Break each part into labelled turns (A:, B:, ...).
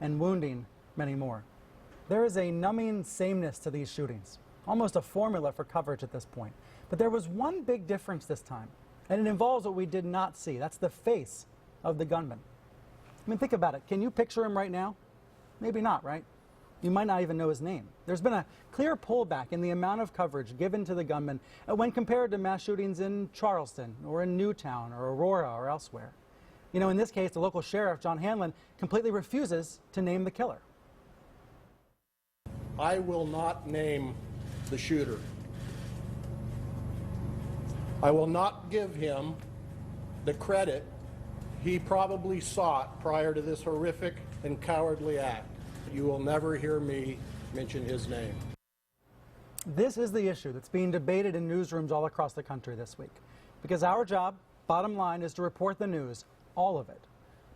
A: and wounding many more. There is a numbing sameness to these shootings, almost a formula for coverage at this point. But there was one big difference this time, and it involves what we did not see. That's the face of the gunman. I mean, think about it. Can you picture him right now? Maybe not, right? You might not even know his name. There's been a clear pullback in the amount of coverage given to the gunman when compared to mass shootings in Charleston or in Newtown or Aurora or elsewhere. You know, in this case, the local sheriff, John Hanlon, completely refuses to name the killer.
B: I will not name the shooter. I will not give him the credit he probably sought prior to this horrific and cowardly act. You will never hear me mention his name.
A: This is the issue that's being debated in newsrooms all across the country this week. Because our job, bottom line, is to report the news, all of it.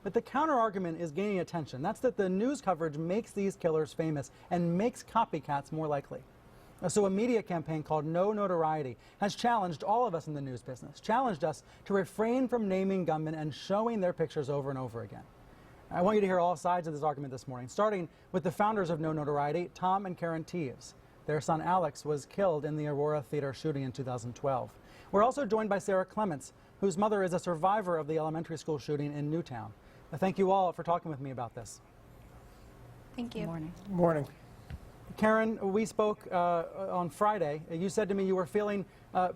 A: But the counter-argument is gaining attention. That's that the news coverage makes these killers famous and makes copycats more likely. So a media campaign called No Notoriety has challenged all of us in the news business, challenged us to refrain from naming gunmen and showing their pictures over and over again. I want you to hear all sides of this argument this morning, starting with the founders of No Notoriety, Tom and Karen Teves. Their son Alex was killed in the Aurora Theater shooting in 2012. We're also joined by Sarah Clements, whose mother is a survivor of the elementary school shooting in Newtown. Thank you all for talking with me about this.
C: Thank you.
D: Good morning.
B: Good morning.
A: Karen, we spoke on Friday. You said to me you were feeling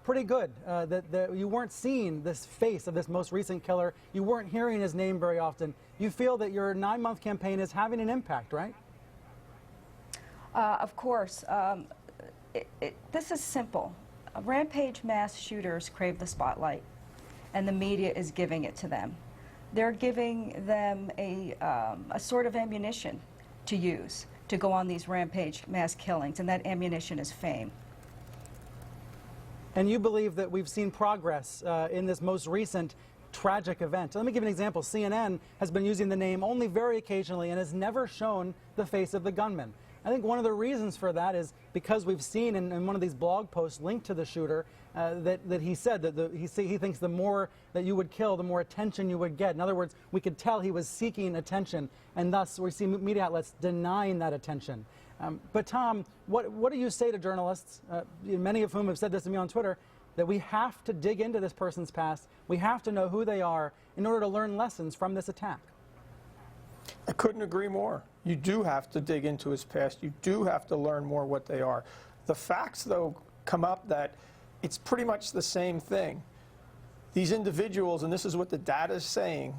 A: pretty good, that you weren't seeing this face of this most recent killer. You weren't hearing his name very often. You feel that your 9-month campaign is having an impact, right?
D: Of course. This is simple. Rampage mass shooters crave the spotlight, and the media is giving it to them. They're giving them a sort of ammunition to use to go on these rampage mass killings, and that ammunition is fame.
A: And you believe that we've seen progress in this most recent tragic event. Let me give an example. CNN has been using the name only very occasionally and has never shown the face of the gunman. I think one of the reasons for that is because we've seen in one of these blog posts linked to the shooter that he said that he thinks the more that you would kill, the more attention you would get. In other words, we could tell he was seeking attention, and thus we see media outlets denying that attention. But Tom, what do you say to journalists, many of whom have said this to me on Twitter, that we have to dig into this person's past, we have to know who they are in order to learn lessons from this attack?
E: I couldn't agree more. You do have to dig into his past. You do have to learn more what they are. The facts, though, come up that it's pretty much the same thing. These individuals, and this is what the data is saying,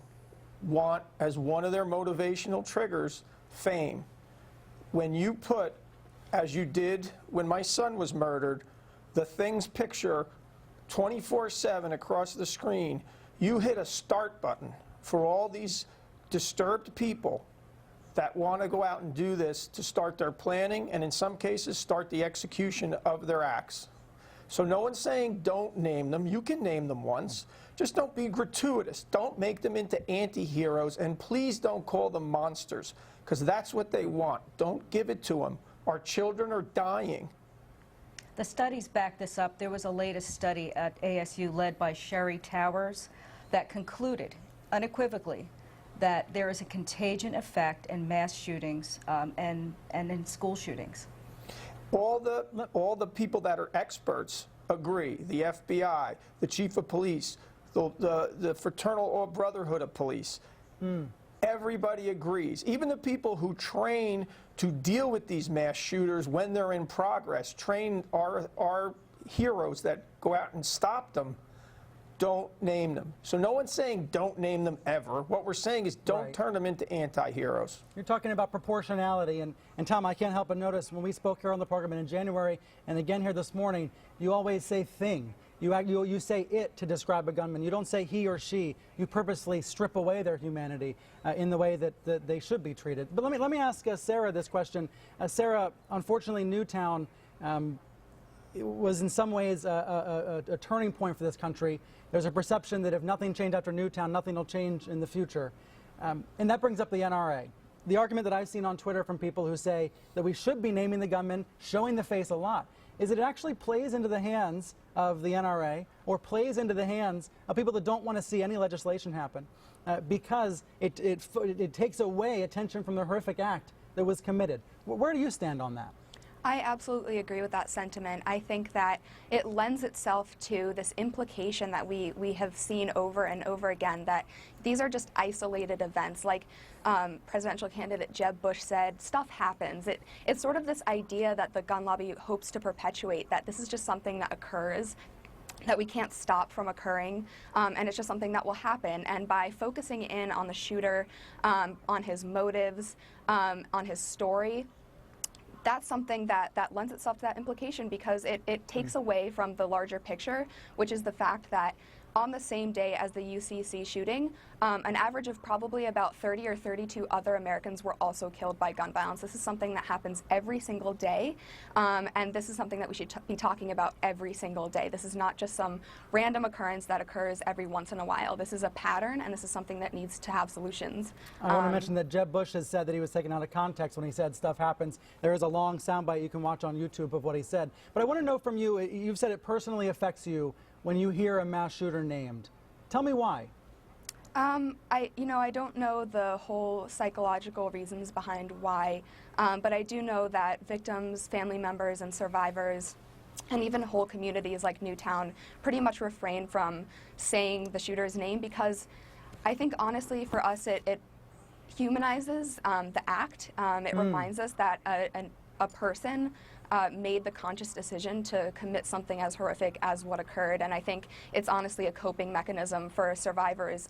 E: want as one of their motivational triggers fame. When you put, as you did when my son was murdered, the Things picture 24/7 across the screen, you hit a start button for all these disturbed people that want to go out and do this to start their planning and in some cases start the execution of their acts. So no one's saying don't name them. You can name them once. Just don't be gratuitous. Don't make them into anti-heroes, and please don't call them monsters, because that's what they want. Don't give it to them. Our children are dying.
D: The studies back this up. There was a latest study at ASU led by Sherry Towers that concluded unequivocally that there is a contagion effect in mass shootings and in school shootings.
E: All the people that are experts agree. The FBI, the chief of police, the fraternal brotherhood of police. Everybody agrees. Even the people who train to deal with these mass shooters when they're in progress, train our heroes that go out and stop them, don't name them. So no one's saying don't name them ever. What we're saying is don't turn them into anti-heroes.
A: You're talking about proportionality, and Tom, I can't help but notice when we spoke here on the program in January and again here this morning, you always say thing. You say it to describe a gunman. You don't say he or she. You purposely strip away their humanity in the way that they should be treated. But let me ask Sarah this question. Sarah, unfortunately, Newtown was in some ways a turning point for this country. There's a perception that if nothing changed after Newtown, nothing will change in the future. And that brings up the NRA. The argument that I've seen on Twitter from people who say that we should be naming the gunman, showing the face a lot, is that it actually plays into the hands of the NRA or plays into the hands of people that don't want to see any legislation happen because it takes away attention from the horrific act that was committed. Where do you stand on that?
C: I absolutely agree with that sentiment. I think that it lends itself to this implication that we have seen over and over again, that these are just isolated events. Like presidential candidate Jeb Bush said, stuff happens. It's sort of this idea that the gun lobby hopes to perpetuate, that this is just something that occurs, that we can't stop from occurring, and it's just something that will happen. And by focusing in on the shooter, on his motives, on his story, that's something that lends itself to that implication, because it takes away from the larger picture, which is the fact that on the same day as the UCC shooting, an average of probably about 30 or 32 other Americans were also killed by gun violence. This is something that happens every single day, and this is something that we should be talking about every single day. This is not just some random occurrence that occurs every once in a while. This is a pattern, and this is something that needs to have solutions.
A: I want to mention that Jeb Bush has said that he was taken out of context when he said stuff happens. There is a long soundbite you can watch on YouTube of what he said. But I want to know from you, you've said it personally affects you when you hear a mass shooter named. Tell me why.
C: I don't know the whole psychological reasons behind why, but I do know that victims, family members, and survivors, and even whole communities like Newtown pretty much refrain from saying the shooter's name, because I think honestly for us it humanizes the act. It reminds us that a person made the conscious decision to commit something as horrific as what occurred, and I think it's honestly a coping mechanism for survivors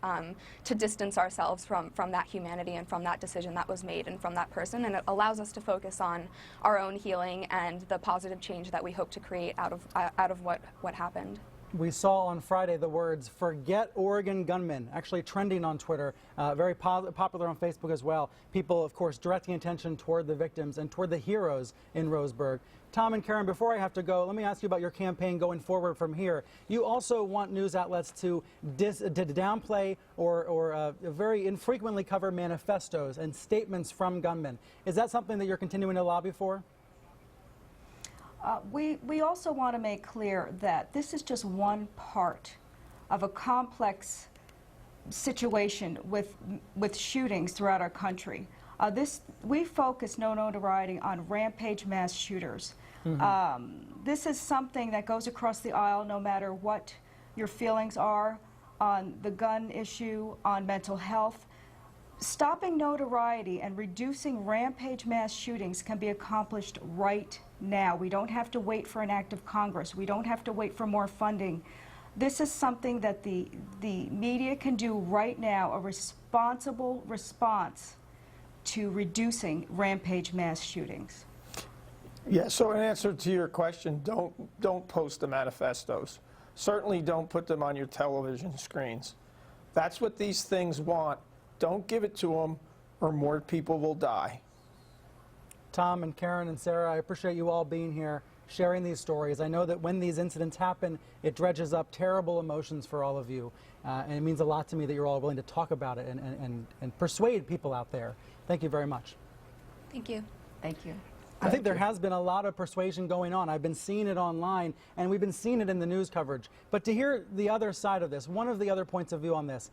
C: to distance ourselves from that humanity and from that decision that was made and from that person, and it allows us to focus on our own healing and the positive change that we hope to create out of what happened.
A: We saw on Friday the words "Forget Oregon Gunmen" actually trending on Twitter, very popular on Facebook as well. People, of course, directing attention toward the victims and toward the heroes in Roseburg. Tom and Karen, before I have to go, let me ask you about your campaign going forward from here. You also want news outlets to downplay or very infrequently cover manifestos and statements from gunmen. Is that something that you're continuing to lobby for?
D: We also want to make clear that this is just one part of a complex situation with shootings throughout our country. We focus No Notoriety on rampage mass shooters. This is something that goes across the aisle no matter what your feelings are on the gun issue, on mental health. Stopping notoriety and reducing rampage mass shootings can be accomplished right now. We don't have to wait for an act of Congress. We don't have to wait for more funding. This is something that the media can do right now, a responsible response to reducing rampage mass shootings.
E: Yeah, so in answer to your question, don't post the manifestos. Certainly don't put them on your television screens. That's what these things want. Don't give it to them, or more people will die.
A: Tom and Karen and Sarah, I appreciate you all being here, sharing these stories. I know that when these incidents happen, it dredges up terrible emotions for all of you. And it means a lot to me that you're all willing to talk about it and persuade people out there. Thank you very much.
C: Thank you.
D: Thank you.
A: I think there has been a lot of persuasion going on. I've been seeing it online, and we've been seeing it in the news coverage. But to hear the other side of this, one of the other points of view on this,